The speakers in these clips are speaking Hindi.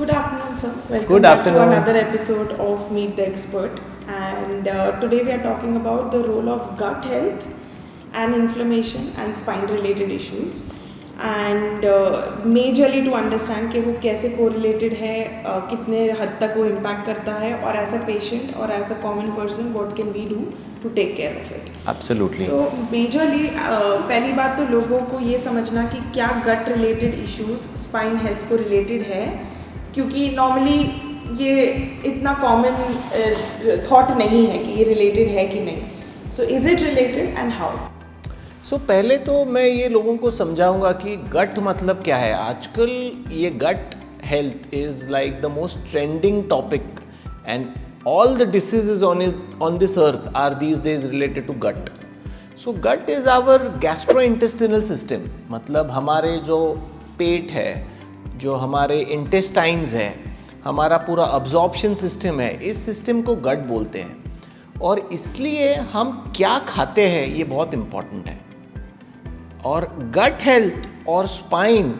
Good afternoon, sir. Welcome Good back to afternoon. another episode of Meet the Expert. And today we are talking about the role of gut health and inflammation and spine related issues. And majorly to understand कि वो कैसे correlated है, कितने हद तक वो impact करता है, और as a patient और as a common person what can we do to take care of it. Absolutely. So majorly पहली बात तो लोगों को ये समझना कि क्या gut related issues spine health को related है, क्योंकि नॉर्मली ये इतना कॉमन थॉट नहीं है कि ये रिलेटेड है कि नहीं. So is it related and how? So पहले तो मैं ये लोगों को समझाऊंगा कि गट मतलब क्या है. आजकल ये gut health is like the most trending topic and all the diseases on this earth are these days related to gut. So gut is our gastrointestinal system. मतलब हमारे जो पेट है, जो हमारे इंटेस्टाइन्स हैं, हमारा पूरा अब्जॉर्प्शन सिस्टम है, इस सिस्टम को गट बोलते हैं. और इसलिए हम क्या खाते हैं ये बहुत इम्पॉर्टेंट है. और गट हेल्थ और स्पाइन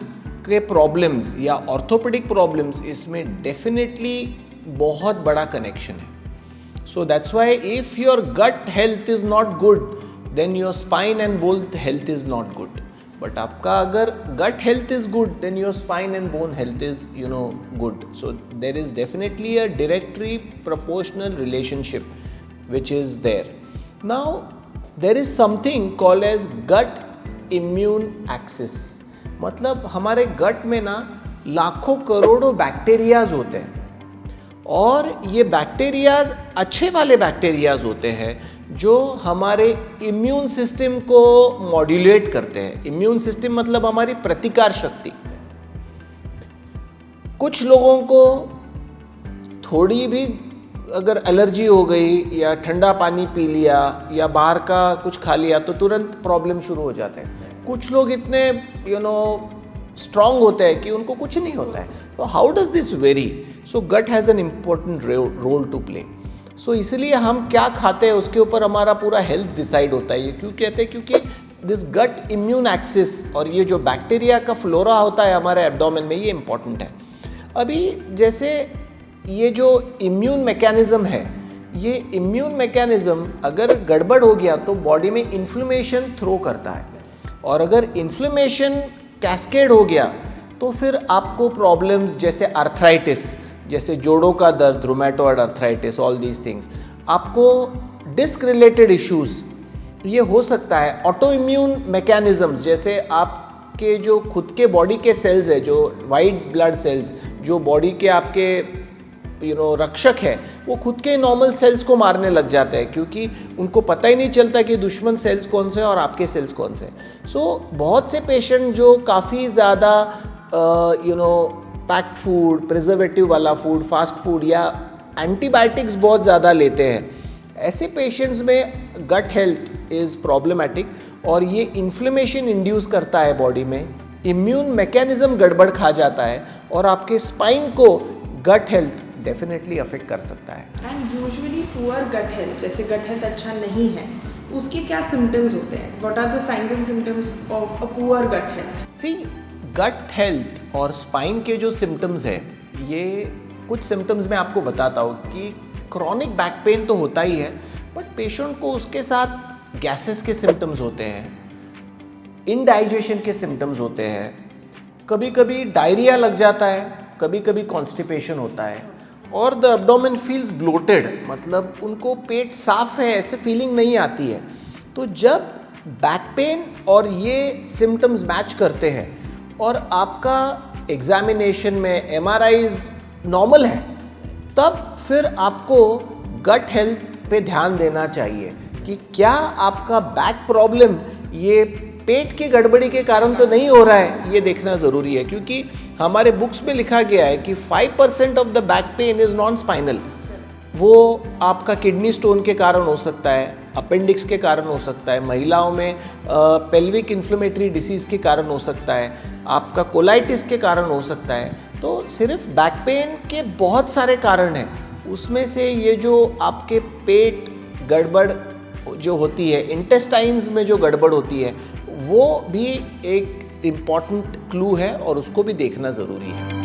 के प्रॉब्लम्स या ऑर्थोपेडिक प्रॉब्लम्स, इसमें डेफिनेटली बहुत बड़ा कनेक्शन है. So that's why if your gut health is not good then your spine and bone health is not good. But आपका अगर gut health is good then your spine and bone health is good. So there is definitely a directly proportional relationship which is there. Now there is something called as gut immune axis. मतलब हमारे गट में ना लाखों करोड़ों बैक्टीरियाज होते हैं, और ये बैक्टीरियाज अच्छे वाले बैक्टीरियाज होते हैं जो हमारे इम्यून सिस्टम को मॉड्यूलेट करते हैं. इम्यून सिस्टम मतलब हमारी प्रतिकार शक्ति. कुछ लोगों को थोड़ी भी अगर एलर्जी हो गई या ठंडा पानी पी लिया या बाहर का कुछ खा लिया तो तुरंत प्रॉब्लम शुरू हो जाते हैं. कुछ लोग इतने स्ट्रांग होते हैं कि उनको कुछ नहीं होता है. तो how does this vary? So gut has an important role to play. So इसलिए हम क्या खाते हैं उसके ऊपर हमारा पूरा हेल्थ डिसाइड होता है. ये क्यों कहते हैं? क्योंकि दिस गट इम्यून एक्सिस और ये जो बैक्टीरिया का फ्लोरा होता है हमारे एब्डोमेन में, ये इम्पॉर्टेंट है. अभी जैसे ये जो इम्यून मैकेनिज़्म है, ये इम्यून मैकेनिज़्म अगर गड़बड़ हो गया तो बॉडी में इन्फ्लेमेशन थ्रो करता है, और अगर इन्फ्लेमेशन कैस्केड हो गया तो फिर आपको प्रॉब्लम्स जैसे आर्थराइटिस, जैसे जोड़ों का दर्द, rheumatoid arthritis, all these things, आपको डिस्क रिलेटेड इश्यूज ये हो सकता है. ऑटो इम्यून मैकेनिज़म्स, जैसे आपके जो खुद के बॉडी के सेल्स है, जो वाइट ब्लड सेल्स, जो बॉडी के आपके रक्षक है, वो खुद के नॉर्मल सेल्स को मारने लग जाते हैं, क्योंकि उनको पता ही नहीं चलता कि दुश्मन सेल्स कौन से और आपके सेल्स कौन से. सो बहुत से पेशेंट जो काफ़ी ज़्यादा पैक्ड फूड, प्रिजर्वेटिव वाला फूड, फास्ट फूड या एंटीबायोटिक्स बहुत ज़्यादा लेते हैं, ऐसे पेशेंट्स में गट हेल्थ इज़ प्रॉब्लमेटिक, और ये इन्फ्लेमेशन इंड्यूस करता है बॉडी में. इम्यून मैकेनिज़्म गड़बड़ खा जाता है और आपके स्पाइन को गट हेल्थ डेफिनेटली अफेक्ट कर सकता है. And usually poor gut health, जैसे गट हेल्थ अच्छा नहीं है, उसके क्या सिम्टम्स होते हैं? What are the signs and symptoms of a poor gut health? See, gut health और स्पाइन के जो सिम्टम्स है, ये कुछ सिम्टम्स मैं आपको बताता हूँ कि क्रॉनिक बैक पेन तो होता ही है, बट पेशेंट को उसके साथ गैसेस के सिम्टम्स होते हैं, इनडाइजेशन के सिम्टम्स होते हैं, कभी कभी डायरिया लग जाता है, कभी कभी कॉन्स्टिपेशन होता है, और द एब्डोमेन फील्स ब्लोटेड, मतलब उनको पेट साफ है ऐसे फीलिंग नहीं आती है. तो जब बैक पेन और ये सिम्टम्स मैच करते हैं और आपका एग्जामिनेशन में एमआरआईज नॉर्मल है, तब फिर आपको गट हेल्थ पे ध्यान देना चाहिए कि क्या आपका बैक प्रॉब्लम ये पेट की गड़बड़ी के कारण तो नहीं हो रहा है. ये देखना ज़रूरी है, क्योंकि हमारे बुक्स में लिखा गया है कि 5% of the back pain is non spinal. वो आपका किडनी स्टोन के कारण हो सकता है, अपेंडिक्स के कारण हो सकता है, महिलाओं में पेल्विक इन्फ्लेमेटरी डिसीज़ के कारण हो सकता है, आपका कोलाइटिस के कारण हो सकता है. तो सिर्फ बैक पेन के बहुत सारे कारण हैं, उसमें से ये जो आपके पेट गड़बड़ जो होती है, इंटेस्टाइन्स में जो गड़बड़ होती है, वो भी एक इम्पॉर्टेंट क्लू है और उसको भी देखना ज़रूरी है.